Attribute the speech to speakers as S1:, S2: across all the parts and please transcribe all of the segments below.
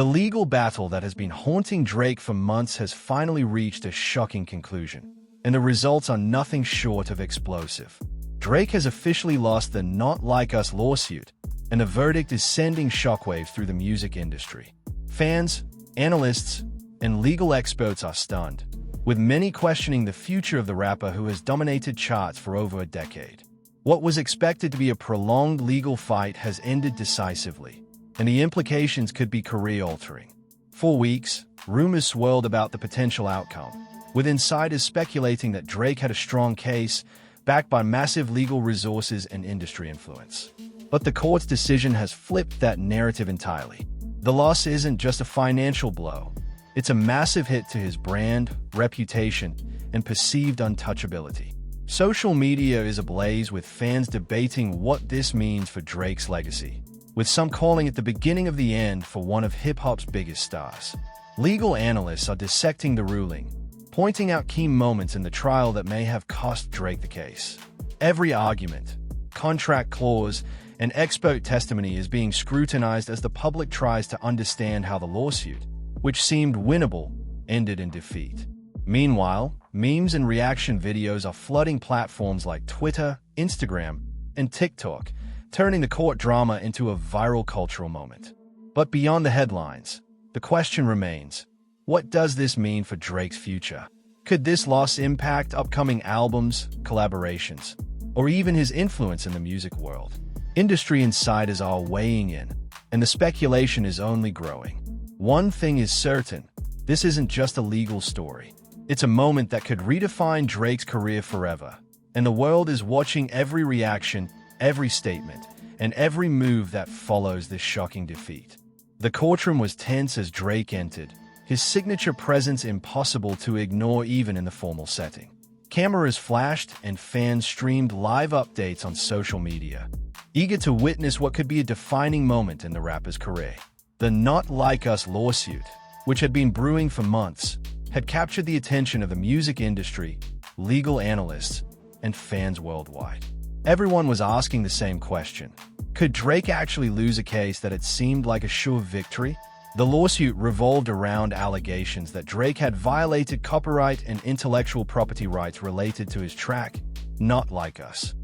S1: The legal battle that has been haunting Drake for months has finally reached a shocking conclusion, and the results are nothing short of explosive. Drake has officially lost the Not Like Us lawsuit, and the verdict is sending shockwaves through the music industry. Fans, analysts, and legal experts are stunned, with many questioning the future of the rapper who has dominated charts for over a decade. What was expected to be a prolonged legal fight has ended decisively, and the implications could be career-altering. For weeks, rumors swirled about the potential outcome, with insiders speculating that Drake had a strong case, backed by massive legal resources and industry influence. But the court's decision has flipped that narrative entirely. The loss isn't just a financial blow. It's a massive hit to his brand, reputation, and perceived untouchability. Social media is ablaze with fans debating what this means for Drake's legacy, with some calling it the beginning of the end for one of hip-hop's biggest stars. Legal analysts are dissecting the ruling, pointing out key moments in the trial that may have cost Drake the case. Every argument, contract clause, and expert testimony is being scrutinized as the public tries to understand how the lawsuit, which seemed winnable, ended in defeat. Meanwhile, memes and reaction videos are flooding platforms like Twitter, Instagram, and TikTok, turning the court drama into a viral cultural moment. But beyond the headlines, the question remains, what does this mean for Drake's future? Could this loss impact upcoming albums, collaborations, or even his influence in the music world? Industry insiders are weighing in, and the speculation is only growing. One thing is certain, this isn't just a legal story. It's a moment that could redefine Drake's career forever, and the world is watching every reaction, every statement, and every move that follows this shocking defeat. The courtroom was tense as Drake entered, his signature presence impossible to ignore even in the formal setting. Cameras flashed and fans streamed live updates on social media, eager to witness what could be a defining moment in the rapper's career. The Not Like Us lawsuit, which had been brewing for months, had captured the attention of the music industry, legal analysts, and fans worldwide. Everyone was asking the same question. Could Drake actually lose a case that had seemed like a sure victory? The lawsuit revolved around allegations that Drake had violated copyright and intellectual property rights related to his track, Not Like Us.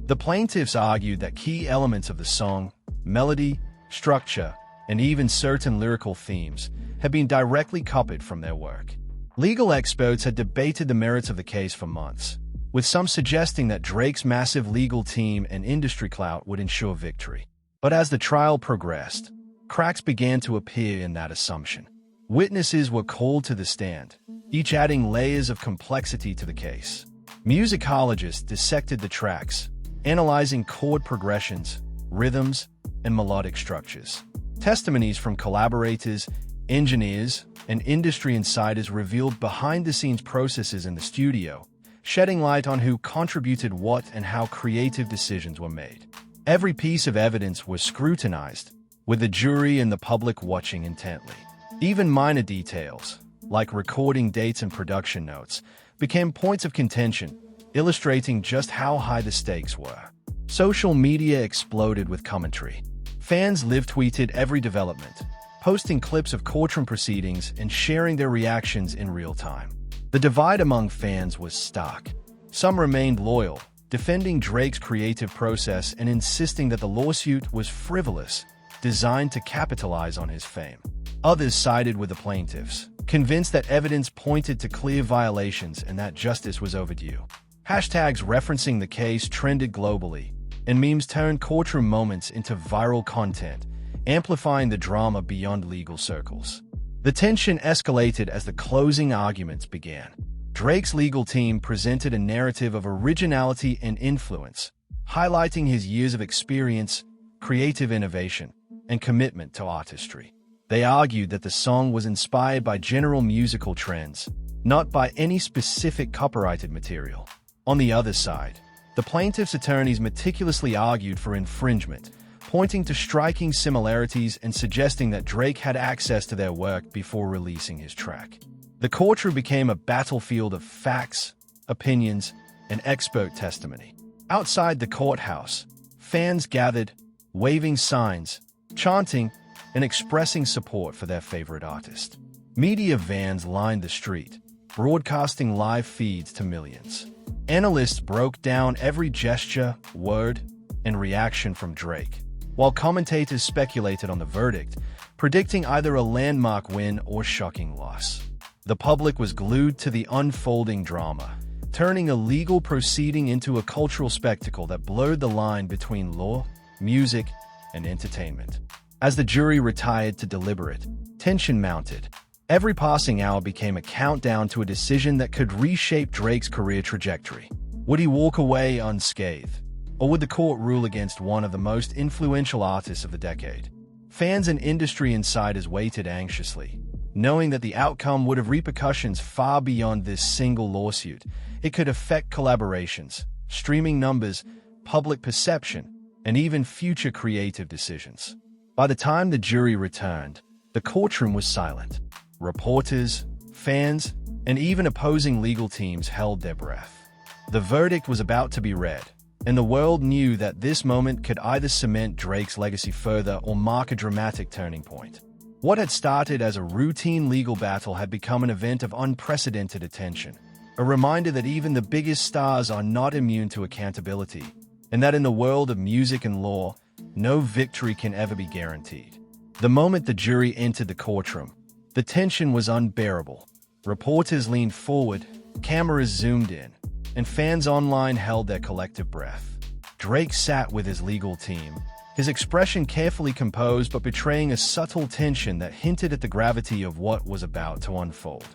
S1: The plaintiffs argued that key elements of the song, melody, structure, and even certain lyrical themes, had been directly copied from their work. Legal experts had debated the merits of the case for months, with some suggesting that Drake's massive legal team and industry clout would ensure victory. But as the trial progressed, cracks began to appear in that assumption. Witnesses were called to the stand, each adding layers of complexity to the case. Musicologists dissected the tracks, analyzing chord progressions, rhythms, and melodic structures. Testimonies from collaborators, engineers, and industry insiders revealed behind-the-scenes processes in the studio, shedding light on who contributed what and how creative decisions were made. Every piece of evidence was scrutinized, with the jury and the public watching intently. Even minor details, like recording dates and production notes, became points of contention, illustrating just how high the stakes were. Social media exploded with commentary. Fans live-tweeted every development, posting clips of courtroom proceedings and sharing their reactions in real time. The divide among fans was stark. Some remained loyal, defending Drake's creative process and insisting that the lawsuit was frivolous, designed to capitalize on his fame. Others sided with the plaintiffs, convinced that evidence pointed to clear violations and that justice was overdue. Hashtags referencing the case trended globally, and memes turned courtroom moments into viral content, amplifying the drama beyond legal circles. The tension escalated as the closing arguments began. Drake's legal team presented a narrative of originality and influence, highlighting his years of experience, creative innovation, and commitment to artistry. They argued that the song was inspired by general musical trends, not by any specific copyrighted material. On the other side, the plaintiff's attorneys meticulously argued for infringement, pointing to striking similarities and suggesting that Drake had access to their work before releasing his track. The courtroom became a battlefield of facts, opinions, and expert testimony. Outside the courthouse, fans gathered, waving signs, chanting, and expressing support for their favorite artist. Media vans lined the street, broadcasting live feeds to millions. Analysts broke down every gesture, word, and reaction from Drake, while commentators speculated on the verdict, predicting either a landmark win or shocking loss. The public was glued to the unfolding drama, turning a legal proceeding into a cultural spectacle that blurred the line between law, music, and entertainment. As the jury retired to deliberate, tension mounted. Every passing hour became a countdown to a decision that could reshape Drake's career trajectory. Would he walk away unscathed? Or would the court rule against one of the most influential artists of the decade? Fans and industry insiders waited anxiously, knowing that the outcome would have repercussions far beyond this single lawsuit. It could affect collaborations, streaming numbers, public perception, and even future creative decisions. By the time the jury returned, the courtroom was silent. Reporters, fans, and even opposing legal teams held their breath. The verdict was about to be read, and the world knew that this moment could either cement Drake's legacy further or mark a dramatic turning point. What had started as a routine legal battle had become an event of unprecedented attention, a reminder that even the biggest stars are not immune to accountability, and that in the world of music and law, no victory can ever be guaranteed. The moment the jury entered the courtroom, the tension was unbearable. Reporters leaned forward, cameras zoomed in, and fans online held their collective breath. Drake sat with his legal team, his expression carefully composed but betraying a subtle tension that hinted at the gravity of what was about to unfold.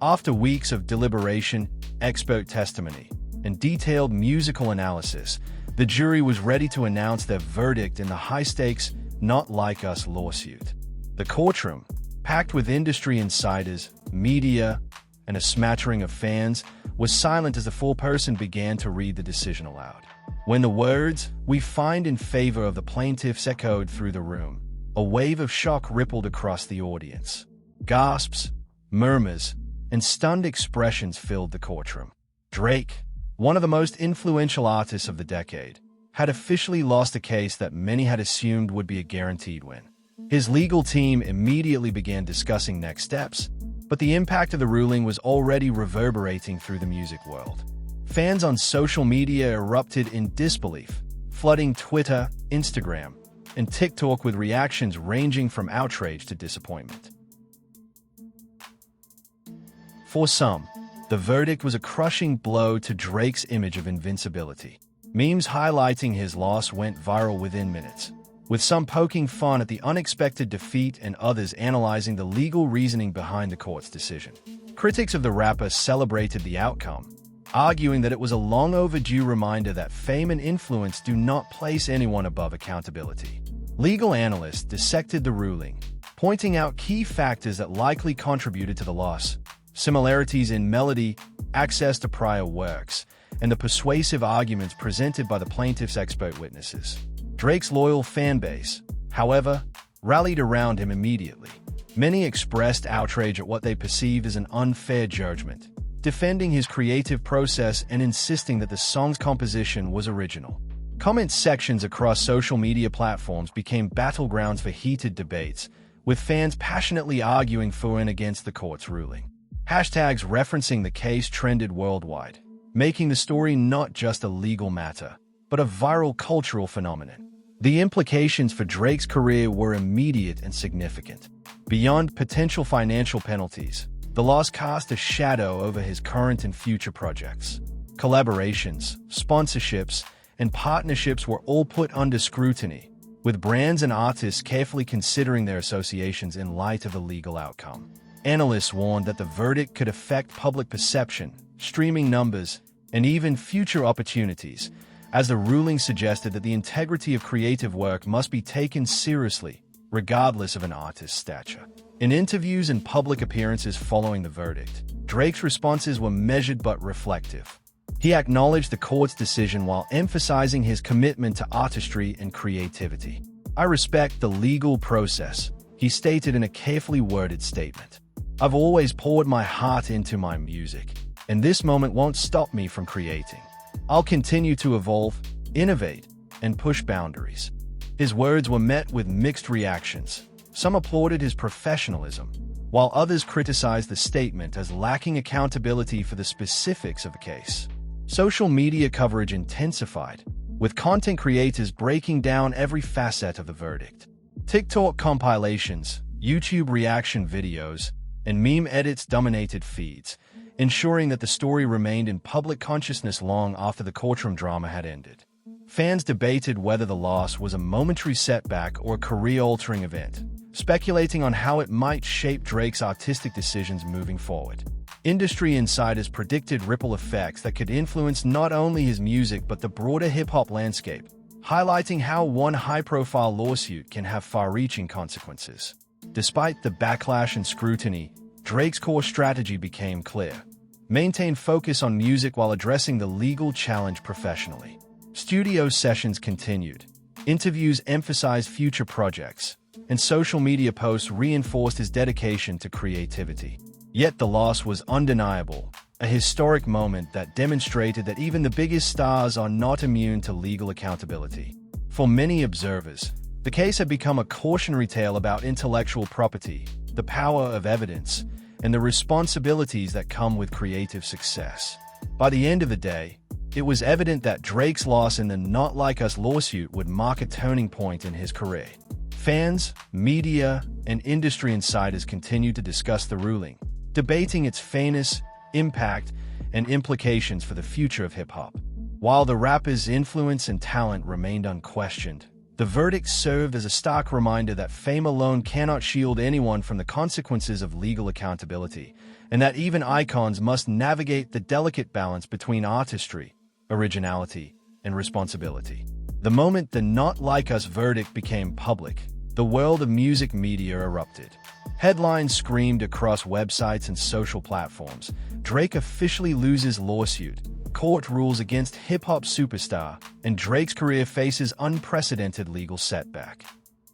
S1: After weeks of deliberation, expert testimony, and detailed musical analysis, the jury was ready to announce their verdict in the high-stakes Not Like Us lawsuit. The courtroom, packed with industry insiders, media, and a smattering of fans, was silent as the foreperson began to read the decision aloud. When the words, "We find in favor of the plaintiffs," echoed through the room, a wave of shock rippled across the audience. Gasps, murmurs, and stunned expressions filled the courtroom. Drake, one of the most influential artists of the decade, had officially lost a case that many had assumed would be a guaranteed win. His legal team immediately began discussing next steps, but the impact of the ruling was already reverberating through the music world. Fans on social media erupted in disbelief, flooding Twitter, Instagram, and TikTok with reactions ranging from outrage to disappointment. For some, the verdict was a crushing blow to Drake's image of invincibility. Memes highlighting his loss went viral within minutes, with some poking fun at the unexpected defeat and others analyzing the legal reasoning behind the court's decision. Critics of the rapper celebrated the outcome, arguing that it was a long overdue reminder that fame and influence do not place anyone above accountability. Legal analysts dissected the ruling, pointing out key factors that likely contributed to the loss: similarities in melody, access to prior works, and the persuasive arguments presented by the plaintiff's expert witnesses. Drake's loyal fan base, however, rallied around him immediately. Many expressed outrage at what they perceived as an unfair judgment, defending his creative process and insisting that the song's composition was original. Comment sections across social media platforms became battlegrounds for heated debates, with fans passionately arguing for and against the court's ruling. Hashtags referencing the case trended worldwide, making the story not just a legal matter, but a viral cultural phenomenon. The implications for Drake's career were immediate and significant. Beyond potential financial penalties, the loss cast a shadow over his current and future projects. Collaborations, sponsorships, and partnerships were all put under scrutiny, with brands and artists carefully considering their associations in light of the legal outcome. Analysts warned that the verdict could affect public perception, streaming numbers, and even future opportunities, as the ruling suggested that the integrity of creative work must be taken seriously, regardless of an artist's stature. In interviews and public appearances following the verdict, Drake's responses were measured but reflective. He acknowledged the court's decision while emphasizing his commitment to artistry and creativity. "I respect the legal process," he stated in a carefully worded statement. "I've always poured my heart into my music, and this moment won't stop me from creating. I'll continue to evolve, innovate, and push boundaries." His words were met with mixed reactions. Some applauded his professionalism, while others criticized the statement as lacking accountability for the specifics of the case. Social media coverage intensified, with content creators breaking down every facet of the verdict. TikTok compilations, YouTube reaction videos, and meme edits dominated feeds, ensuring that the story remained in public consciousness long after the courtroom drama had ended. Fans debated whether the loss was a momentary setback or a career-altering event, speculating on how it might shape Drake's artistic decisions moving forward. Industry insiders predicted ripple effects that could influence not only his music but the broader hip-hop landscape, highlighting how one high-profile lawsuit can have far-reaching consequences. Despite the backlash and scrutiny, Drake's core strategy became clear: maintain focus on music while addressing the legal challenge professionally. Studio sessions continued, interviews emphasized future projects, and social media posts reinforced his dedication to creativity. Yet the loss was undeniable, a historic moment that demonstrated that even the biggest stars are not immune to legal accountability. For many observers, the case had become a cautionary tale about intellectual property, the power of evidence, and the responsibilities that come with creative success. By the end of the day, it was evident that Drake's loss in the Not Like Us lawsuit would mark a turning point in his career. Fans, media, and industry insiders continued to discuss the ruling, debating its fairness, impact, and implications for the future of hip-hop. While the rapper's influence and talent remained unquestioned, the verdict served as a stark reminder that fame alone cannot shield anyone from the consequences of legal accountability, and that even icons must navigate the delicate balance between artistry, originality, and responsibility. The moment the Not Like Us verdict became public, the world of music media erupted. Headlines screamed across websites and social platforms: Drake officially loses lawsuit, court rules against hip-hop superstar, and Drake's career faces unprecedented legal setback.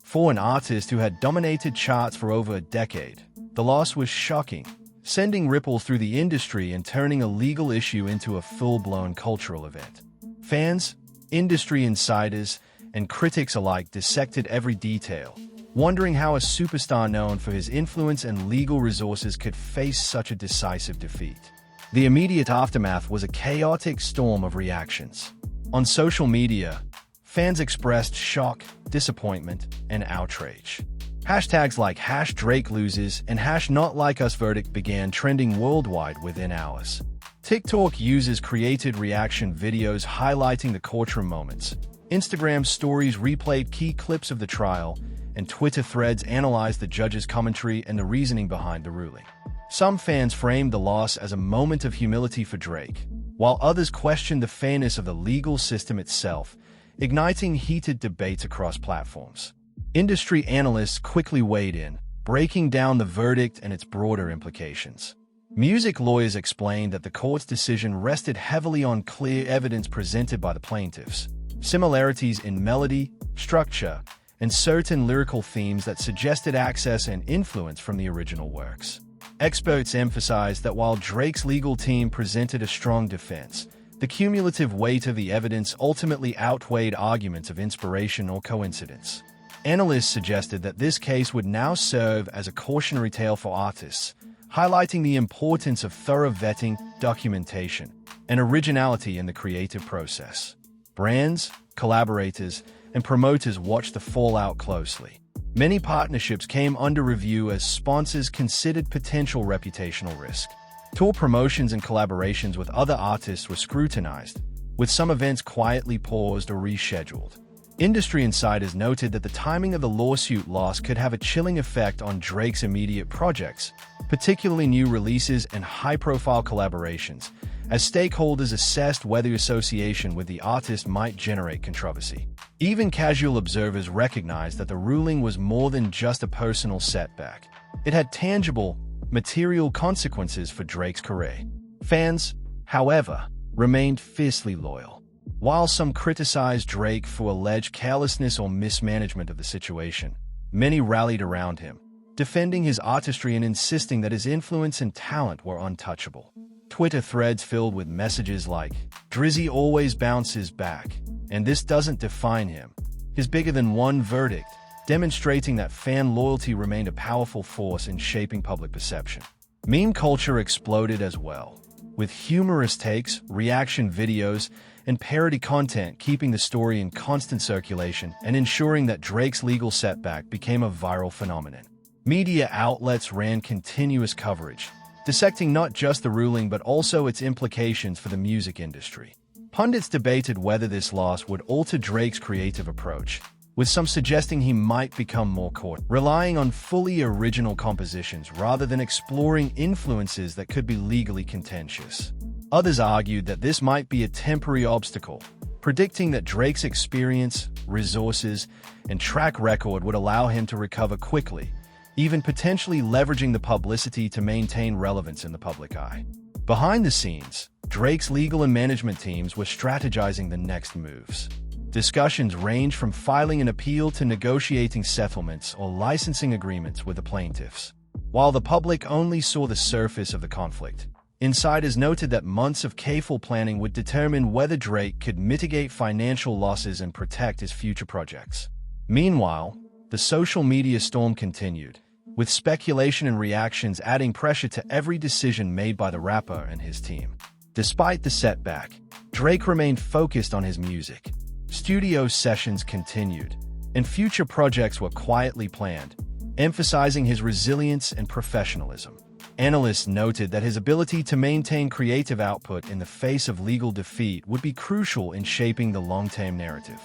S1: For an artist who had dominated charts for over a decade, the loss was shocking, sending ripples through the industry and turning a legal issue into a full-blown cultural event. Fans, industry insiders, and critics alike dissected every detail, wondering how a superstar known for his influence and legal resources could face such a decisive defeat. The immediate aftermath was a chaotic storm of reactions. On social media, fans expressed shock, disappointment, and outrage. Hashtags like #DrakeLoses and #NotLikeUs verdict began trending worldwide within hours. TikTok users created reaction videos highlighting the courtroom moments. Instagram stories replayed key clips of the trial, and Twitter threads analyzed the judge's commentary and the reasoning behind the ruling. Some fans framed the loss as a moment of humility for Drake, while others questioned the fairness of the legal system itself, igniting heated debates across platforms. Industry analysts quickly weighed in, breaking down the verdict and its broader implications. Music lawyers explained that the court's decision rested heavily on clear evidence presented by the plaintiffs, similarities in melody, structure, and certain lyrical themes that suggested access and influence from the original works. Experts emphasized that while Drake's legal team presented a strong defense, the cumulative weight of the evidence ultimately outweighed arguments of inspiration or coincidence. Analysts suggested that this case would now serve as a cautionary tale for artists, highlighting the importance of thorough vetting, documentation, and originality in the creative process. Brands, collaborators, and promoters watched the fallout closely. Many partnerships came under review as sponsors considered potential reputational risk. Tour promotions and collaborations with other artists were scrutinized, with some events quietly paused or rescheduled. Industry insiders noted that the timing of the lawsuit loss could have a chilling effect on Drake's immediate projects, particularly new releases and high-profile collaborations, as stakeholders assessed whether association with the artist might generate controversy. Even casual observers recognized that the ruling was more than just a personal setback. It had tangible, material consequences for Drake's career. Fans, however, remained fiercely loyal. While some criticized Drake for alleged carelessness or mismanagement of the situation, many rallied around him, defending his artistry and insisting that his influence and talent were untouchable. Twitter threads filled with messages like, "Drizzy always bounces back, and this doesn't define him. His bigger-than-one verdict," demonstrating that fan loyalty remained a powerful force in shaping public perception. Meme culture exploded as well, with humorous takes, reaction videos, and parody content keeping the story in constant circulation and ensuring that Drake's legal setback became a viral phenomenon. Media outlets ran continuous coverage, dissecting not just the ruling but also its implications for the music industry. Pundits debated whether this loss would alter Drake's creative approach, with some suggesting he might become more caught, relying on fully original compositions rather than exploring influences that could be legally contentious. Others argued that this might be a temporary obstacle, predicting that Drake's experience, resources, and track record would allow him to recover quickly, even potentially leveraging the publicity to maintain relevance in the public eye. Behind the scenes, Drake's legal and management teams were strategizing the next moves. Discussions ranged from filing an appeal to negotiating settlements or licensing agreements with the plaintiffs. While the public only saw the surface of the conflict, insiders noted that months of careful planning would determine whether Drake could mitigate financial losses and protect his future projects. Meanwhile, the social media storm continued, with speculation and reactions adding pressure to every decision made by the rapper and his team. Despite the setback, Drake remained focused on his music. Studio sessions continued, and future projects were quietly planned, emphasizing his resilience and professionalism. Analysts noted that his ability to maintain creative output in the face of legal defeat would be crucial in shaping the long-term narrative.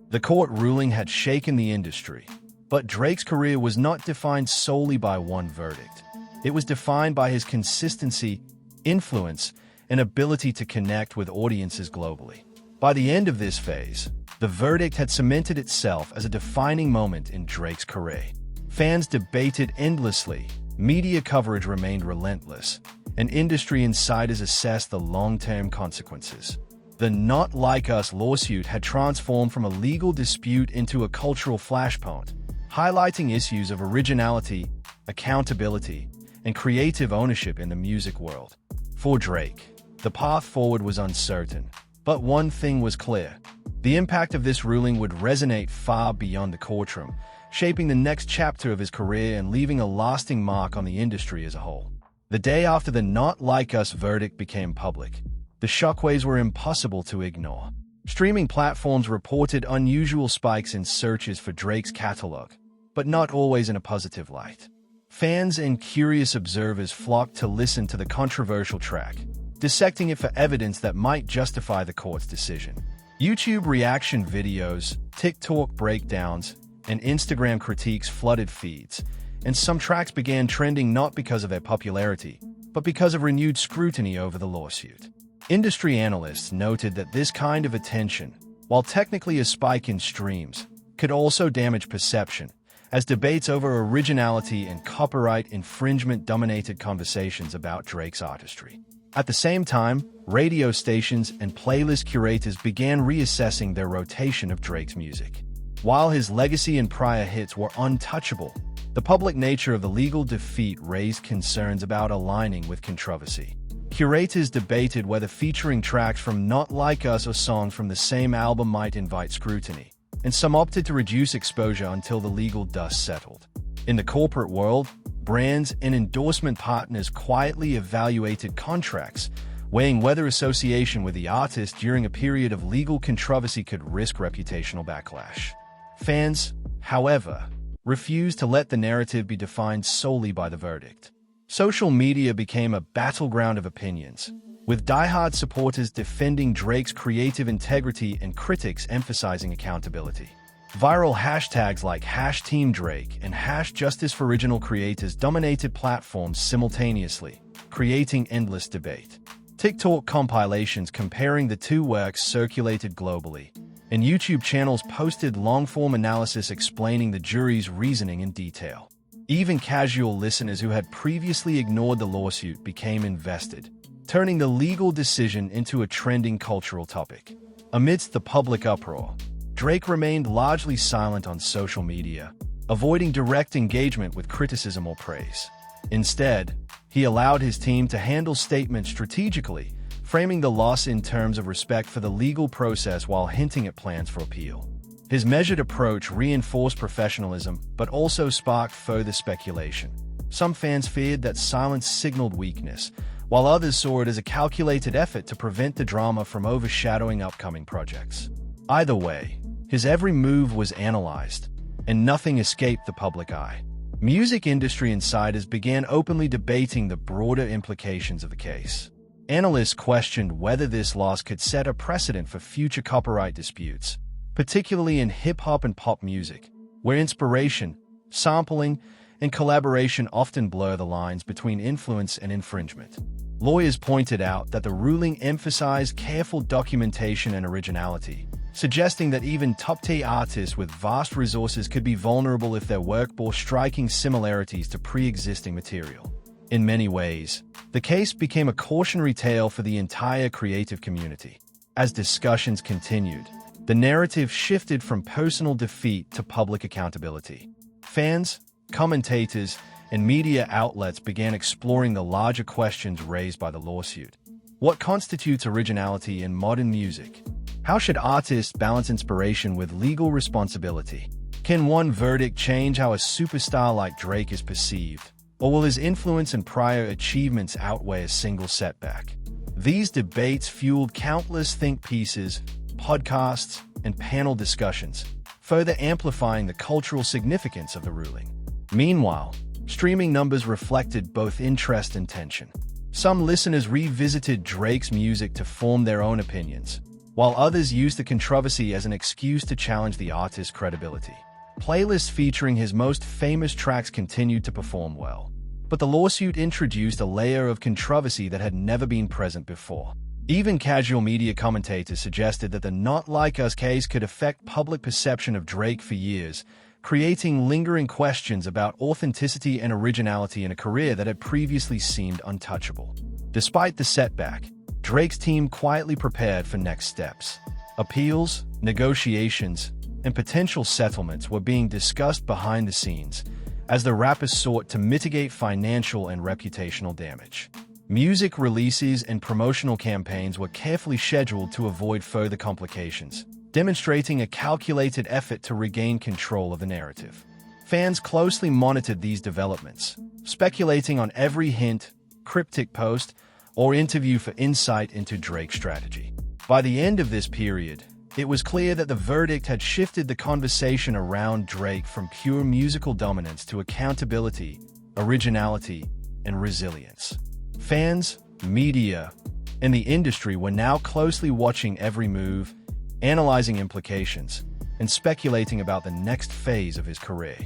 S1: The court ruling had shaken the industry, but Drake's career was not defined solely by one verdict. It was defined by his consistency, influence, and ability to connect with audiences globally. By the end of this phase, the verdict had cemented itself as a defining moment in Drake's career. Fans debated endlessly, media coverage remained relentless, and industry insiders assessed the long-term consequences. The Not Like Us lawsuit had transformed from a legal dispute into a cultural flashpoint, highlighting issues of originality, accountability, and creative ownership in the music world. For Drake, the path forward was uncertain, but one thing was clear. The impact of this ruling would resonate far beyond the courtroom, shaping the next chapter of his career and leaving a lasting mark on the industry as a whole. The day after the Not Like Us verdict became public, the shockwaves were impossible to ignore. Streaming platforms reported unusual spikes in searches for Drake's catalog, but not always in a positive light. Fans and curious observers flocked to listen to the controversial track, dissecting it for evidence that might justify the court's decision. YouTube reaction videos, TikTok breakdowns, and Instagram critiques flooded feeds, and some tracks began trending not because of their popularity, but because of renewed scrutiny over the lawsuit. Industry analysts noted that this kind of attention, while technically a spike in streams, could also damage perception, as debates over originality and copyright infringement dominated conversations about Drake's artistry. At the same time, radio stations and playlist curators began reassessing their rotation of Drake's music. While his legacy and prior hits were untouchable, the public nature of the legal defeat raised concerns about aligning with controversy. Curators debated whether featuring tracks from Not Like Us or songs from the same album might invite scrutiny, and some opted to reduce exposure until the legal dust settled. In the corporate world, brands and endorsement partners quietly evaluated contracts, weighing whether association with the artist during a period of legal controversy could risk reputational backlash. Fans, however, refused to let the narrative be defined solely by the verdict. Social media became a battleground of opinions, with diehard supporters defending Drake's creative integrity and critics emphasizing accountability. Viral hashtags like #TeamDrake and #JusticeForOriginal Creators dominated platforms simultaneously, creating endless debate. TikTok compilations comparing the two works circulated globally, and YouTube channels posted long-form analysis explaining the jury's reasoning in detail. Even casual listeners who had previously ignored the lawsuit became invested, turning the legal decision into a trending cultural topic. Amidst the public uproar, Drake remained largely silent on social media, avoiding direct engagement with criticism or praise. Instead, he allowed his team to handle statements strategically, framing the loss in terms of respect for the legal process while hinting at plans for appeal. His measured approach reinforced professionalism, but also sparked further speculation. Some fans feared that silence signaled weakness, while others saw it as a calculated effort to prevent the drama from overshadowing upcoming projects. Either way, his every move was analyzed, and nothing escaped the public eye. Music industry insiders began openly debating the broader implications of the case. Analysts questioned whether this loss could set a precedent for future copyright disputes, particularly in hip-hop and pop music, where inspiration, sampling, and collaboration often blur the lines between influence and infringement. Lawyers pointed out that the ruling emphasized careful documentation and originality, suggesting that even top-tier artists with vast resources could be vulnerable if their work bore striking similarities to pre-existing material. In many ways, the case became a cautionary tale for the entire creative community. As discussions continued, the narrative shifted from personal defeat to public accountability. Fans, commentators, and media outlets began exploring the larger questions raised by the lawsuit. What constitutes originality in modern music? How should artists balance inspiration with legal responsibility? Can one verdict change how a superstar like Drake is perceived? Or will his influence and prior achievements outweigh a single setback? These debates fueled countless think pieces, podcasts, and panel discussions, further amplifying the cultural significance of the ruling. Meanwhile, streaming numbers reflected both interest and tension. Some listeners revisited Drake's music to form their own opinions, while others used the controversy as an excuse to challenge the artist's credibility. Playlists featuring his most famous tracks continued to perform well, but the lawsuit introduced a layer of controversy that had never been present before. Even casual media commentators suggested that the Not Like Us case could affect public perception of Drake for years, creating lingering questions about authenticity and originality in a career that had previously seemed untouchable. Despite the setback, Drake's team quietly prepared for next steps. Appeals, negotiations, and potential settlements were being discussed behind the scenes as the rapper sought to mitigate financial and reputational damage. Music releases and promotional campaigns were carefully scheduled to avoid further complications, demonstrating a calculated effort to regain control of the narrative. Fans closely monitored these developments, speculating on every hint, cryptic post, or interview for insight into Drake's strategy. By the end of this period, it was clear that the verdict had shifted the conversation around Drake from pure musical dominance to accountability, originality, and resilience. Fans, media, and the industry were now closely watching every move, analyzing implications, and speculating about the next phase of his career.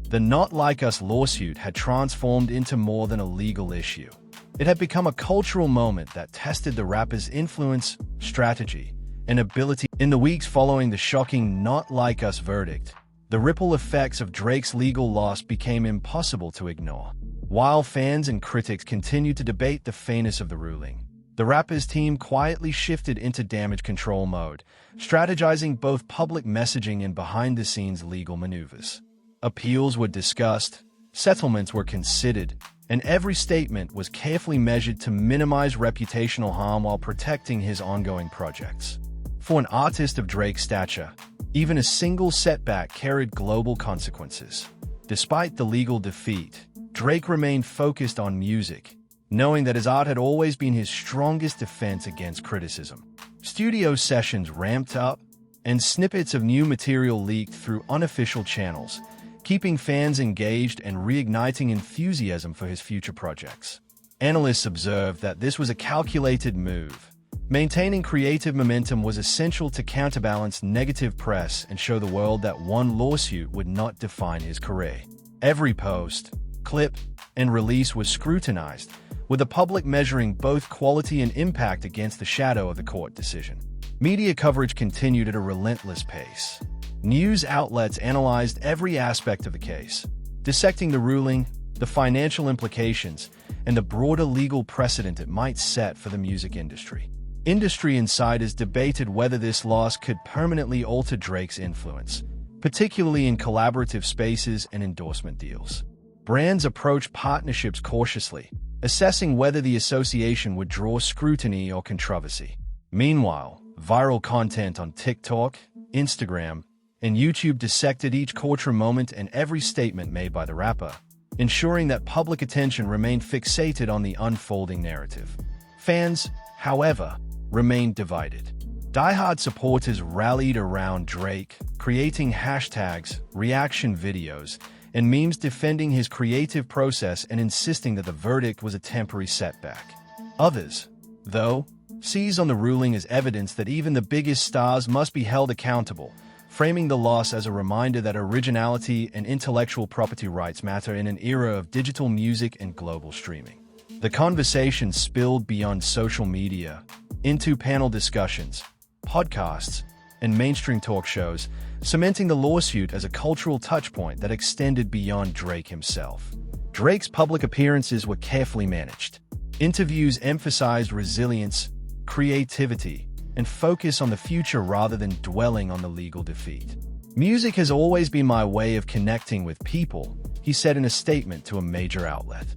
S1: The Not Like Us lawsuit had transformed into more than a legal issue. It had become a cultural moment that tested the rapper's influence, strategy, and ability. In the weeks following the shocking Not Like Us verdict, the ripple effects of Drake's legal loss became impossible to ignore. While fans and critics continued to debate the fairness of the ruling, the rapper's team quietly shifted into damage control mode, strategizing both public messaging and behind-the-scenes legal maneuvers. Appeals were discussed, settlements were considered, and every statement was carefully measured to minimize reputational harm while protecting his ongoing projects. For an artist of Drake's stature, even a single setback carried global consequences. Despite the legal defeat, Drake remained focused on music, knowing that his art had always been his strongest defense against criticism. Studio sessions ramped up, and snippets of new material leaked through unofficial channels, keeping fans engaged and reigniting enthusiasm for his future projects. Analysts observed that this was a calculated move. Maintaining creative momentum was essential to counterbalance negative press and show the world that one lawsuit would not define his career. Every post, clip, and release was scrutinized, with the public measuring both quality and impact against the shadow of the court decision. Media coverage continued at a relentless pace. News outlets analyzed every aspect of the case, dissecting the ruling, the financial implications, and the broader legal precedent it might set for the music industry. Industry insiders debated whether this loss could permanently alter Drake's influence, particularly in collaborative spaces and endorsement deals. Brands approached partnerships cautiously, assessing whether the association would draw scrutiny or controversy. Meanwhile, viral content on TikTok, Instagram, and YouTube dissected each courtroom moment and every statement made by the rapper, ensuring that public attention remained fixated on the unfolding narrative. Fans, however, remained divided. Die-hard supporters rallied around Drake, creating hashtags, reaction videos, and memes defending his creative process and insisting that the verdict was a temporary setback. Others, though, seized on the ruling as evidence that even the biggest stars must be held accountable, framing the loss as a reminder that originality and intellectual property rights matter in an era of digital music and global streaming. The conversation spilled beyond social media into panel discussions, podcasts, and mainstream talk shows, cementing the lawsuit as a cultural touchpoint that extended beyond Drake himself. Drake's public appearances were carefully managed. Interviews emphasized resilience, creativity, and focus on the future rather than dwelling on the legal defeat. "Music has always been my way of connecting with people," he said in a statement to a major outlet.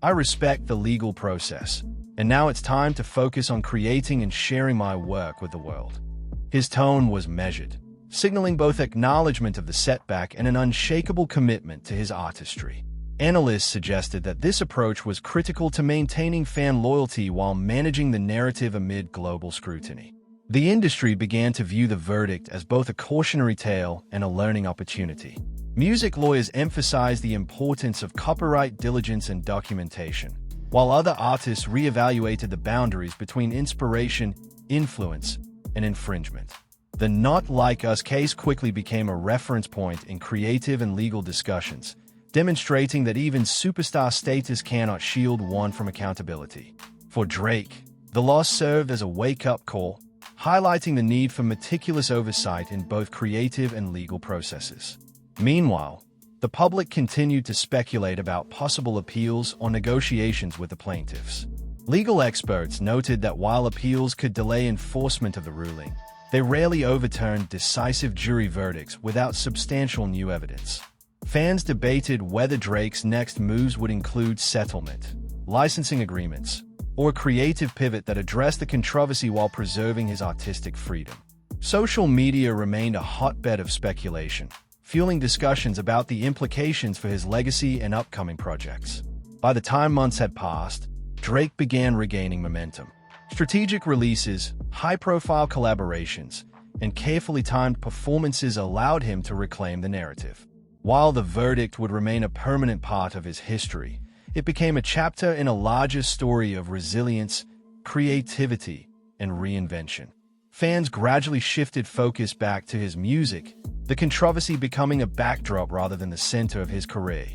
S1: "I respect the legal process, and now it's time to focus on creating and sharing my work with the world." His tone was measured, signaling both acknowledgement of the setback and an unshakable commitment to his artistry. Analysts suggested that this approach was critical to maintaining fan loyalty while managing the narrative amid global scrutiny. The industry began to view the verdict as both a cautionary tale and a learning opportunity. Music lawyers emphasized the importance of copyright diligence and documentation, while other artists reevaluated the boundaries between inspiration, influence, and infringement. The Not Like Us case quickly became a reference point in creative and legal discussions, demonstrating that even superstar status cannot shield one from accountability. For Drake, the loss served as a wake-up call, highlighting the need for meticulous oversight in both creative and legal processes. Meanwhile, the public continued to speculate about possible appeals or negotiations with the plaintiffs. Legal experts noted that while appeals could delay enforcement of the ruling, they rarely overturned decisive jury verdicts without substantial new evidence. Fans debated whether Drake's next moves would include settlement, licensing agreements, or a creative pivot that addressed the controversy while preserving his artistic freedom. Social media remained a hotbed of speculation, fueling discussions about the implications for his legacy and upcoming projects. By the time months had passed, Drake began regaining momentum. Strategic releases, high-profile collaborations, and carefully timed performances allowed him to reclaim the narrative. While the verdict would remain a permanent part of his history, it became a chapter in a larger story of resilience, creativity, and reinvention. Fans gradually shifted focus back to his music, the controversy becoming a backdrop rather than the center of his career.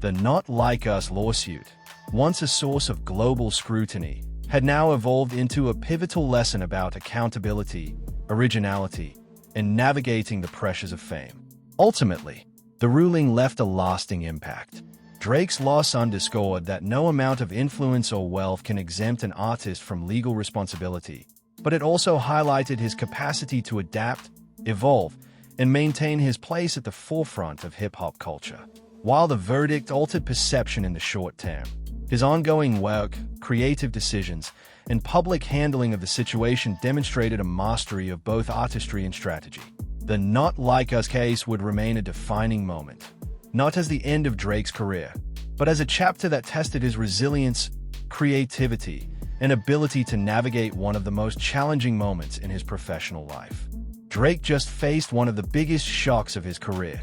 S1: The Not Like Us lawsuit, once a source of global scrutiny, had now evolved into a pivotal lesson about accountability, originality, and navigating the pressures of fame. Ultimately, the ruling left a lasting impact. Drake's loss underscored that no amount of influence or wealth can exempt an artist from legal responsibility, but it also highlighted his capacity to adapt, evolve, and maintain his place at the forefront of hip-hop culture. While the verdict altered perception in the short term, his ongoing work, creative decisions, and public handling of the situation demonstrated a mastery of both artistry and strategy. The Not Like Us case would remain a defining moment, not as the end of Drake's career, but as a chapter that tested his resilience, creativity, and ability to navigate one of the most challenging moments in his professional life. Drake just faced one of the biggest shocks of his career,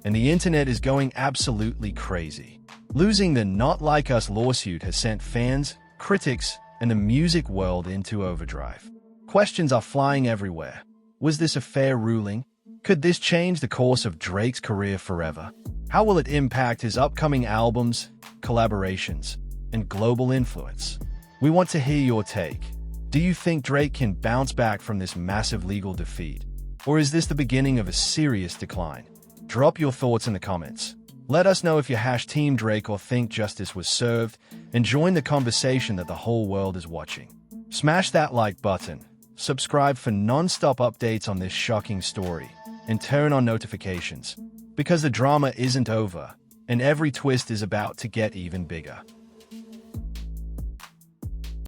S1: and the internet is going absolutely crazy. Losing the Not Like Us lawsuit has sent fans, critics, and the music world into overdrive. Questions are flying everywhere. Was this a fair ruling? Could this change the course of Drake's career forever? How will it impact his upcoming albums, collaborations, and global influence? We want to hear your take. Do you think Drake can bounce back from this massive legal defeat? Or is this the beginning of a serious decline? Drop your thoughts in the comments. Let us know if you're Team Drake or think justice was served, and join the conversation that the whole world is watching. Smash that like button, subscribe for non-stop updates on this shocking story, and turn on notifications, because the drama isn't over, and every twist is about to get even bigger.